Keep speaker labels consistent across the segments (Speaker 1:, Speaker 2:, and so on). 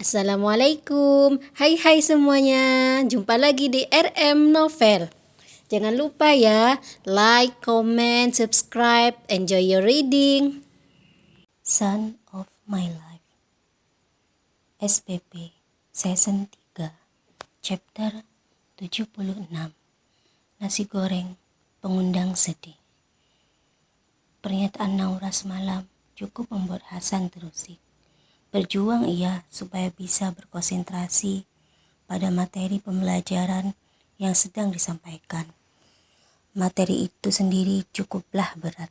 Speaker 1: Assalamualaikum, hai semuanya, jumpa lagi di RM Novel. Jangan lupa ya, like, comment, subscribe, enjoy your reading. Son of My Life, SPP, Season 3, Chapter 76, Nasi Goreng, Pengundang Sedih. Pernyataan Naura semalam cukup membuat Hasan terusik. Berjuang ia supaya bisa berkonsentrasi pada materi pembelajaran yang sedang disampaikan. Materi itu sendiri cukuplah berat.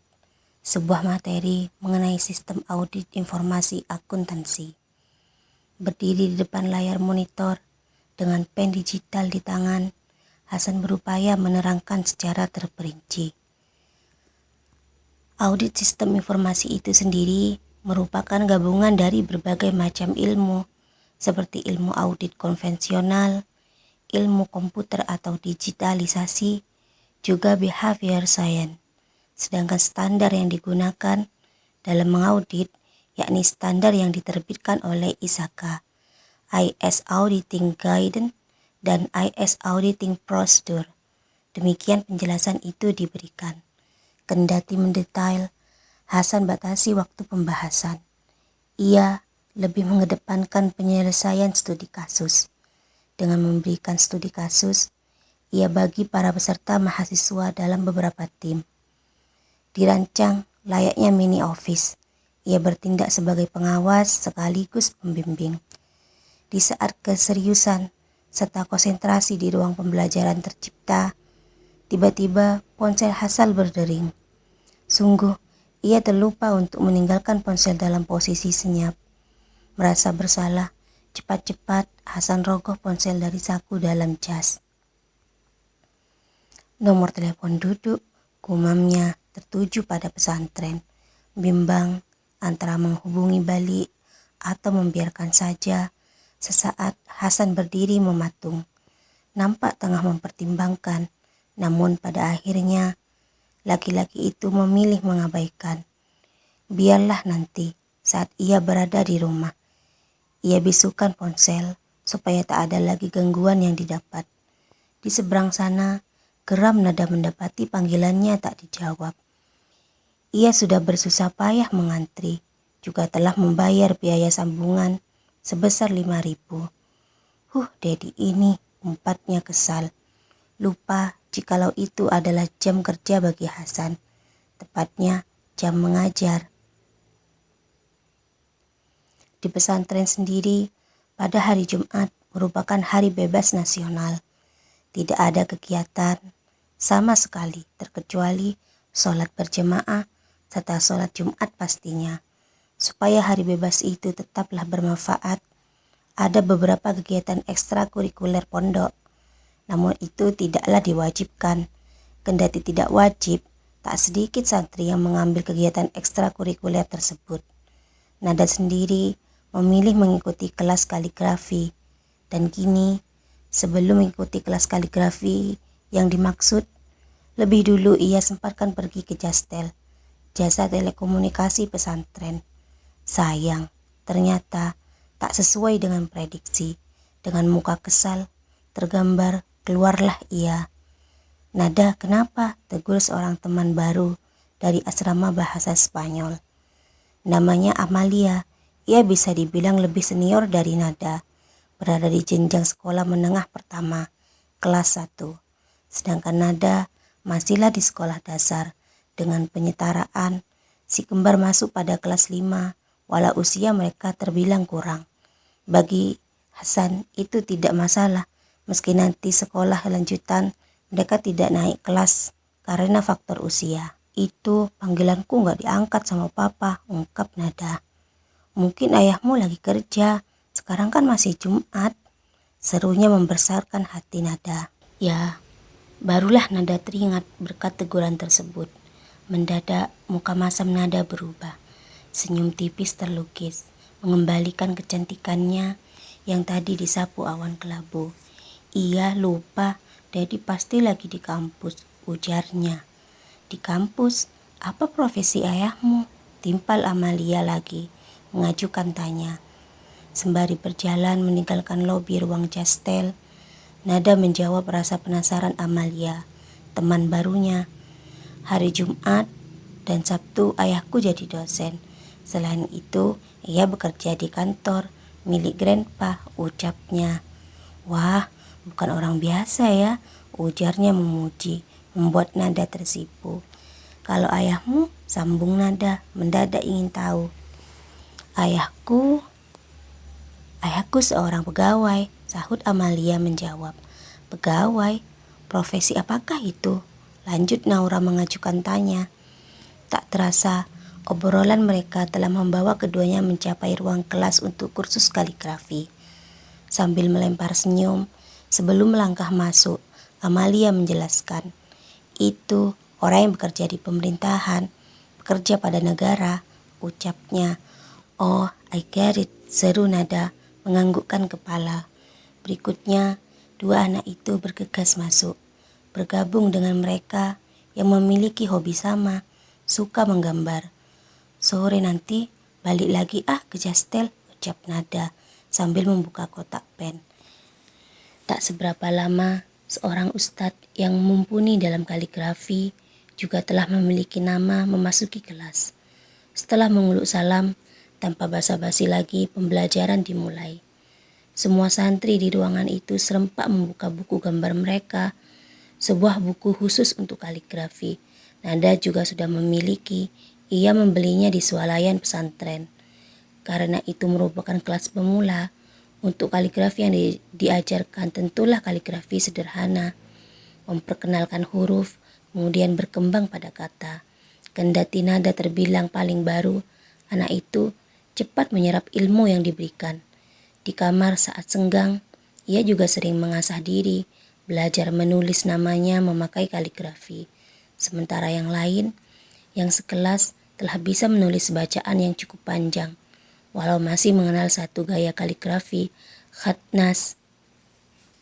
Speaker 1: Sebuah materi mengenai sistem audit informasi akuntansi. Berdiri di depan layar monitor dengan pen digital di tangan, Hasan berupaya menerangkan secara terperinci. Audit sistem informasi itu sendiri merupakan gabungan dari berbagai macam ilmu, seperti ilmu audit konvensional, ilmu komputer atau digitalisasi, juga behavior science. Sedangkan standar yang digunakan dalam mengaudit yakni standar yang diterbitkan oleh ISAKA, IS Auditing Guidance, dan IS Auditing Procedure. Demikian penjelasan itu diberikan. Kendati mendetail, Hasan batasi waktu pembahasan. Ia lebih mengedepankan penyelesaian studi kasus. Dengan memberikan studi kasus, ia bagi para peserta mahasiswa dalam beberapa tim. Dirancang layaknya mini office. Ia bertindak sebagai pengawas sekaligus pembimbing. Di saat keseriusan serta konsentrasi di ruang pembelajaran tercipta, tiba-tiba ponsel Hasan berdering. Sungguh, ia terlupa untuk meninggalkan ponsel dalam posisi senyap. Merasa bersalah, cepat-cepat Hasan rogoh ponsel dari saku dalam jas. Nomor telepon duduk, gumamnya tertuju pada pesantren. Bimbang antara menghubungi balik atau membiarkan saja. Sesaat Hasan berdiri mematung. Nampak tengah mempertimbangkan, namun pada akhirnya laki-laki itu memilih mengabaikan. Biarlah nanti saat ia berada di rumah. Ia bisukan ponsel supaya tak ada lagi gangguan yang didapat. Di seberang sana, geram nada mendapati panggilannya tak dijawab. Ia sudah bersusah payah mengantri, juga telah membayar biaya sambungan sebesar 5.000. Dedi ini, umpatnya kesal. Lupa jikalau itu adalah jam kerja bagi Hasan, tepatnya jam mengajar. Di pesantren sendiri, pada hari Jumat merupakan hari bebas nasional. Tidak ada kegiatan sama sekali terkecuali sholat berjemaah serta sholat Jumat pastinya. Supaya hari bebas itu tetaplah bermanfaat, ada beberapa kegiatan ekstrakurikuler pondok. Namun itu tidaklah diwajibkan. Kendati tidak wajib, tak sedikit santri yang mengambil kegiatan ekstrakurikuler tersebut. Nada sendiri memilih mengikuti kelas kaligrafi. Dan kini, sebelum mengikuti kelas kaligrafi yang dimaksud, lebih dulu ia sempatkan pergi ke Jastel, jasa telekomunikasi pesantren. Sayang, ternyata tak sesuai dengan prediksi. Dengan muka kesal, tergambar, keluarlah ia. Nada, kenapa? Tegur seorang teman baru dari asrama bahasa Spanyol. Namanya Amalia. Ia bisa dibilang lebih senior dari Nada, berada di jenjang sekolah menengah pertama, kelas 1. Sedangkan Nada masihlah di sekolah dasar. Dengan penyetaraan, si kembar masuk pada kelas 5, walau usia mereka terbilang kurang. Bagi Hasan itu tidak masalah, meski nanti sekolah lanjutan mereka tidak naik kelas karena faktor usia. Itu panggilanku gak diangkat sama papa, ungkap Nada. Mungkin ayahmu lagi kerja, sekarang kan masih Jumat, serunya membesarkan hati Nada. Ya, barulah Nada teringat berkat teguran tersebut. Mendadak muka masam Nada berubah. Senyum tipis terlukis, mengembalikan kecantikannya yang tadi disapu awan kelabu. Ia lupa, Dedi pasti lagi di kampus, ujarnya. Di kampus? Apa profesi ayahmu? Timpal Amalia lagi, mengajukan tanya. Sembari berjalan meninggalkan lobi ruang Jastel, Nada menjawab rasa penasaran Amalia, teman barunya. Hari Jumat dan Sabtu ayahku jadi dosen. Selain itu, ia bekerja di kantor milik Grandpa, ucapnya. Wah, bukan orang biasa ya, ujarnya memuji, membuat Nada tersipu. Kalau ayahmu, sambung Nada, mendadak ingin tahu. Ayahku seorang pegawai, sahut Amalia menjawab. Pegawai? Profesi apakah itu? Lanjut Naura mengajukan tanya. Tak terasa, obrolan mereka telah membawa keduanya mencapai ruang kelas untuk kursus kaligrafi. Sambil melempar senyum, sebelum melangkah masuk, Amalia menjelaskan. Itu orang yang bekerja di pemerintahan, bekerja pada negara, ucapnya. Oh, I get it, seru Nada, menganggukkan kepala. Berikutnya, dua anak itu bergegas masuk, bergabung dengan mereka yang memiliki hobi sama, suka menggambar. Sore nanti balik lagi ke Jastel, ucap Nada sambil membuka kotak pen. Tak seberapa lama, seorang ustadz yang mumpuni dalam kaligrafi juga telah memiliki nama memasuki kelas. Setelah mengeluk salam, tanpa basa-basi lagi pembelajaran dimulai. Semua santri di ruangan itu serempak membuka buku gambar mereka, sebuah buku khusus untuk kaligrafi. Nada juga sudah memiliki, ia membelinya di swalayan pesantren. Karena itu merupakan kelas pemula, untuk kaligrafi yang diajarkan tentulah kaligrafi sederhana, memperkenalkan huruf, kemudian berkembang pada kata. Kendati Nada terbilang paling baru, anak itu cepat menyerap ilmu yang diberikan. Di kamar saat senggang, ia juga sering mengasah diri, belajar menulis namanya memakai kaligrafi. Sementara yang lain, yang sekelas telah bisa menulis bacaan yang cukup panjang, walau masih mengenal satu gaya kaligrafi, khat nas.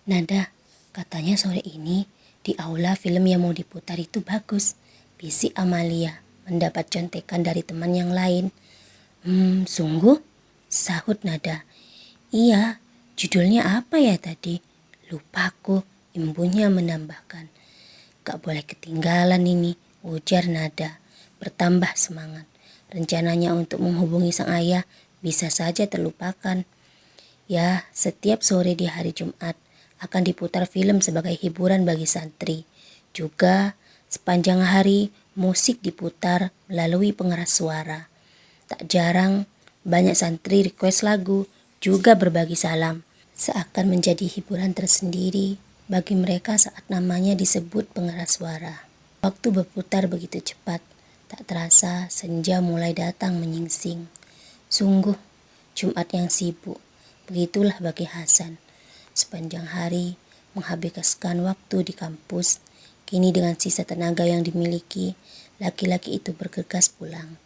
Speaker 1: Nada, katanya sore ini di aula film yang mau diputar itu bagus, bisik Amalia, mendapat contekan dari teman yang lain. Sungguh? Sahut Nada. Iya, judulnya apa ya tadi? Lupa aku, imbunya menambahkan. Gak boleh ketinggalan ini, ujar Nada, bertambah semangat. Rencananya untuk menghubungi sang ayah bisa saja terlupakan. Ya, setiap sore di hari Jumat akan diputar film sebagai hiburan bagi santri. Juga sepanjang hari musik diputar melalui pengeras suara. Tak jarang banyak santri request lagu, juga berbagi salam. Seakan menjadi hiburan tersendiri bagi mereka saat namanya disebut pengeras suara. Waktu berputar begitu cepat, tak terasa senja mulai datang menyingsing. Sungguh, Jumat yang sibuk, begitulah bagi Hasan. Sepanjang hari menghabiskan waktu di kampus, kini dengan sisa tenaga yang dimiliki, laki-laki itu bergegas pulang.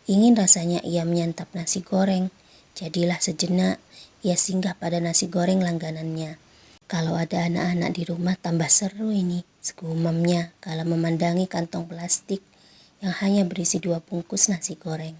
Speaker 1: Ingin rasanya ia menyantap nasi goreng, jadilah sejenak ia singgah pada nasi goreng langganannya. Kalau ada anak-anak di rumah tambah seru ini, segumamnya kala memandangi kantong plastik yang hanya berisi 2 bungkus nasi goreng.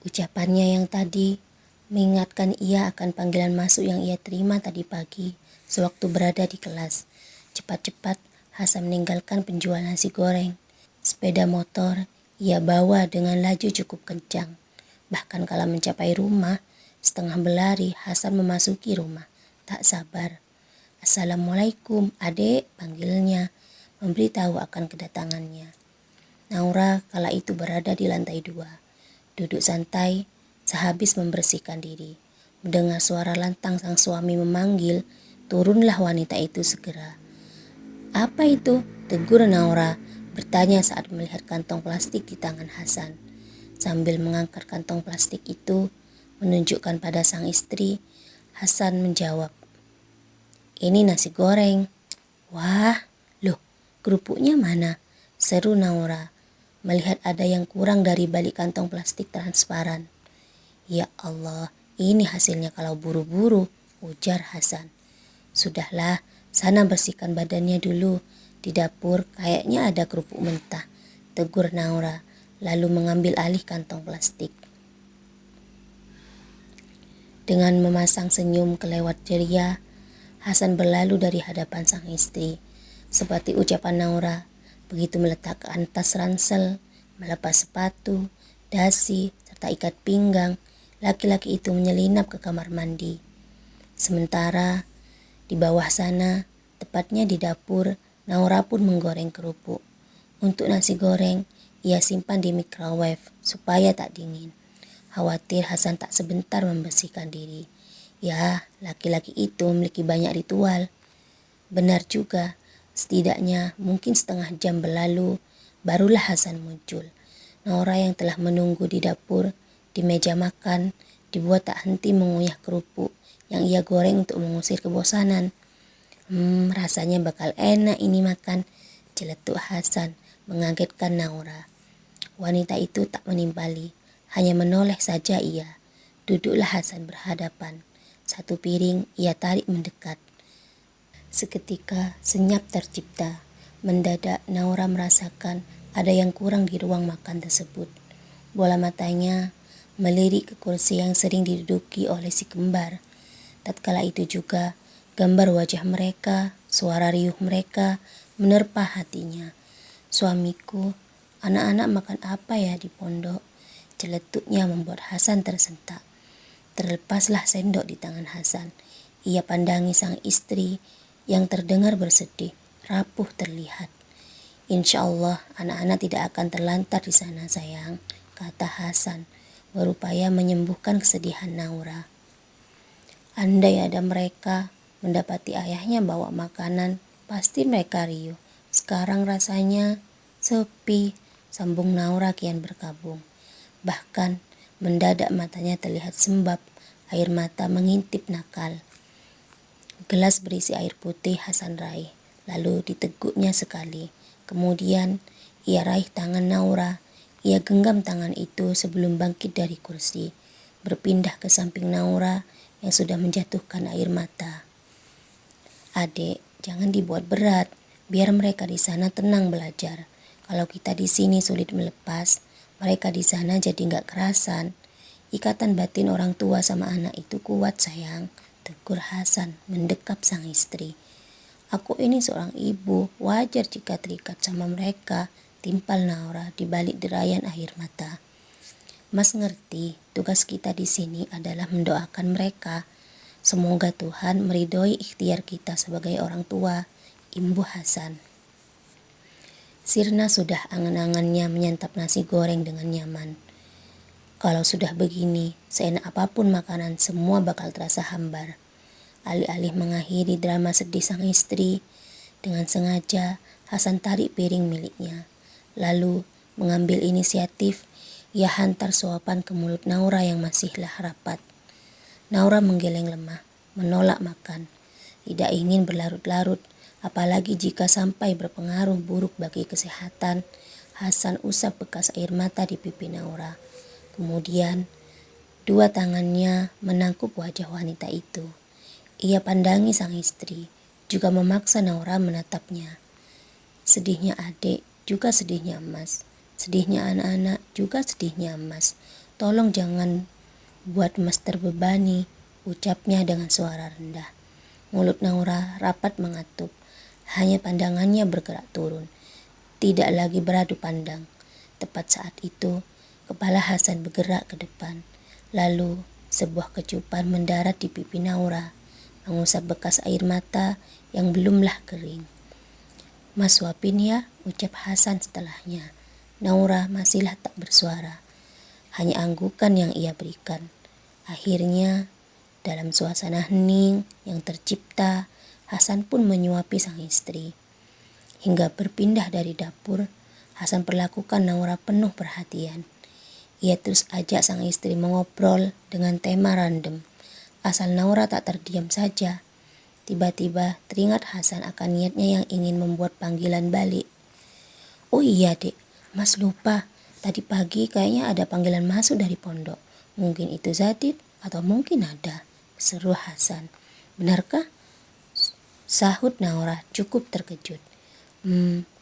Speaker 1: Ucapannya yang tadi mengingatkan ia akan panggilan masuk yang ia terima tadi pagi sewaktu berada di kelas. Cepat-cepat Hasan meninggalkan penjual nasi goreng. Sepeda motor ia bawa dengan laju cukup kencang. Bahkan kala mencapai rumah, setengah berlari Hasan memasuki rumah. Tak sabar. Assalamualaikum, adek, panggilnya, memberitahu akan kedatangannya. Naura kala itu berada di lantai 2. Duduk santai, sehabis membersihkan diri. Mendengar suara lantang sang suami memanggil, turunlah wanita itu segera. Apa itu? Tegur Naura, bertanya saat melihat kantong plastik di tangan Hasan. Sambil mengangkat kantong plastik itu, menunjukkan pada sang istri, Hasan menjawab, ini nasi goreng. Wah, loh, kerupuknya mana? Seru Naura, melihat ada yang kurang dari balik kantong plastik transparan. Ya Allah, ini hasilnya kalau buru-buru, ujar Hasan. Sudahlah, sana bersihkan badannya dulu. Di dapur kayaknya ada kerupuk mentah, tegur Naura, lalu mengambil alih kantong plastik. Dengan memasang senyum kelewat ceria, Hasan berlalu dari hadapan sang istri. Seperti ucapan Naura, begitu meletakkan tas ransel, melepas sepatu, dasi, serta ikat pinggang, laki-laki itu menyelinap ke kamar mandi. Sementara di bawah sana, tepatnya di dapur, Naura pun menggoreng kerupuk. Untuk nasi goreng, ia simpan di microwave supaya tak dingin. Khawatir Hasan tak sebentar membersihkan diri. Ya, laki-laki itu memiliki banyak ritual. Benar juga, setidaknya mungkin setengah jam berlalu, barulah Hasan muncul. Naura yang telah menunggu di dapur, di meja makan, dibuat tak henti mengunyah kerupuk yang ia goreng untuk mengusir kebosanan. Rasanya bakal enak ini makan, celetuk Hasan mengagetkan Naura. Wanita itu tak menimpali, hanya menoleh saja ia. Duduklah Hasan berhadapan. Satu piring ia tarik mendekat. Seketika senyap tercipta. Mendadak Naura merasakan ada yang kurang di ruang makan tersebut. Bola matanya melirik ke kursi yang sering diduduki oleh si kembar. Tatkala itu juga gambar wajah mereka, suara riuh mereka menerpa hatinya. Suamiku, anak-anak makan apa ya di pondok? Celetuknya membuat Hasan tersentak. Terlepaslah sendok di tangan Hasan. Ia pandangi sang istri yang terdengar bersedih, rapuh terlihat. Insya Allah anak-anak tidak akan terlantar di sana sayang, kata Hasan, berupaya menyembuhkan kesedihan Naura. Andai ada mereka mendapati ayahnya bawa makanan, pasti mereka riuh. Sekarang rasanya sepi, sambung Naura kian berkabung. Bahkan mendadak matanya terlihat sembab, air mata mengintip nakal. Gelas berisi air putih Hasan raih, lalu diteguknya sekali. Kemudian ia raih tangan Naura. Ia genggam tangan itu sebelum bangkit dari kursi, berpindah ke samping Naura yang sudah menjatuhkan air mata. Adik, jangan dibuat berat, biar mereka di sana tenang belajar. Kalau kita di sini sulit melepas, mereka di sana jadi nggak kerasan. Ikatan batin orang tua sama anak itu kuat sayang, tegur Hasan mendekap sang istri. Aku ini seorang ibu, wajar jika terikat sama mereka, timpal Naura di balik derayan air mata. Mas ngerti, tugas kita di sini adalah mendoakan mereka. Semoga Tuhan meridhoi ikhtiar kita sebagai orang tua, imbuh Hasan. Sirna sudah angan-angannya menyantap nasi goreng dengan nyaman. Kalau sudah begini, seenak apapun makanan semua bakal terasa hambar. Alih-alih mengakhiri drama sedih sang istri, dengan sengaja Hasan tarik piring miliknya. Lalu mengambil inisiatif, ia hantar suapan ke mulut Naura yang masihlah rapat. Naura menggeleng lemah, menolak makan. Tidak ingin berlarut-larut, apalagi jika sampai berpengaruh buruk bagi kesehatan. Hasan usap bekas air mata di pipi Naura. Kemudian, dua tangannya menangkup wajah wanita itu. Ia pandangi sang istri, juga memaksa Naura menatapnya. Sedihnya adik, juga sedihnya emas. Sedihnya anak-anak, juga sedihnya emas. Tolong jangan buat Mas terbebani, ucapnya dengan suara rendah. Mulut Naura rapat mengatup, hanya pandangannya bergerak turun. Tidak lagi beradu pandang. Tepat saat itu, kepala Hasan bergerak ke depan. Lalu, sebuah kecupan mendarat di pipi Naura, mengusap bekas air mata yang belumlah kering. Mas suapin ya, ucap Hasan setelahnya. Naura masihlah tak bersuara. Hanya anggukan yang ia berikan. Akhirnya, dalam suasana hening yang tercipta, Hasan pun menyuapi sang istri. Hingga berpindah dari dapur, Hasan perlakukan Naura penuh perhatian. Ia terus ajak sang istri mengobrol dengan tema random. Asal Naura tak terdiam saja. Tiba-tiba teringat Hasan akan niatnya yang ingin membuat panggilan balik. Oh iya dek, Mas lupa. Tadi pagi kayaknya ada panggilan masuk dari pondok. Mungkin itu Zadid atau mungkin ada, seru Hasan. Benarkah? Sahut Naura cukup terkejut.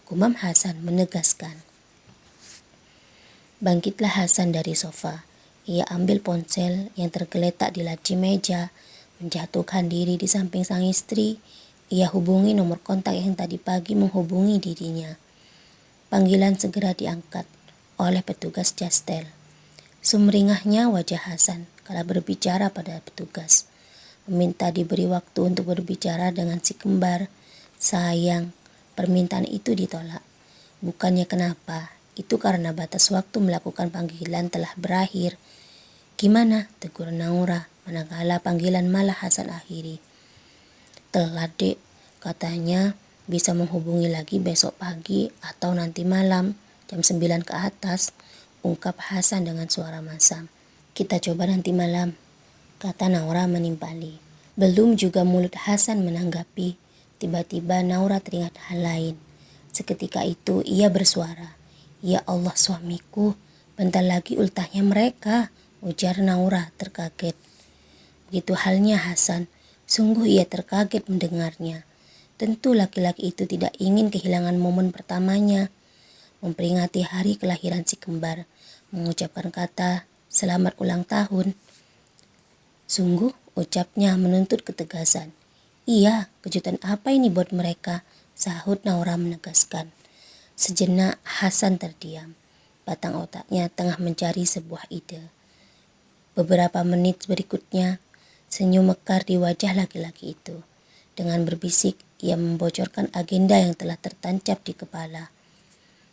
Speaker 1: Gumam Hasan menegaskan. Bangkitlah Hasan dari sofa. Ia ambil ponsel yang tergeletak di laci meja, menjatuhkan diri di samping sang istri. Ia hubungi nomor kontak yang tadi pagi menghubungi dirinya. Panggilan segera diangkat oleh petugas Jastel. Sumringahnya wajah Hasan kala berbicara pada petugas. Meminta diberi waktu untuk berbicara dengan si kembar. Sayang, permintaan itu ditolak. Bukannya kenapa, itu karena batas waktu melakukan panggilan telah berakhir. Gimana? Tegur Naura, manakala panggilan malah Hasan akhiri. Telat dek, katanya bisa menghubungi lagi besok pagi atau nanti malam, jam 9 ke atas, ungkap Hasan dengan suara masam. Kita coba nanti malam, kata Naura menimpali. Belum juga mulut Hasan menanggapi, tiba-tiba Naura teringat hal lain. Seketika itu ia bersuara, "Ya Allah suamiku, bentar lagi ultahnya mereka," ujar Naura terkaget. Begitu halnya Hasan, sungguh ia terkaget mendengarnya. Tentu laki-laki itu tidak ingin kehilangan momen pertamanya, memperingati hari kelahiran si kembar, mengucapkan kata selamat ulang tahun. Sungguh ucapnya menuntut ketegasan. Iya, kejutan apa ini buat mereka? Sahut Naura menegaskan. Sejenak Hasan terdiam. Batang otaknya tengah mencari sebuah ide. Beberapa menit berikutnya, senyum mekar di wajah laki-laki itu. Dengan berbisik, ia membocorkan agenda yang telah tertancap di kepala.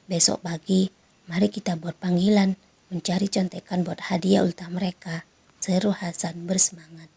Speaker 1: Besok pagi, mari kita buat panggilan, mencari contekan buat hadiah ultah mereka, seru Hasan bersemangat.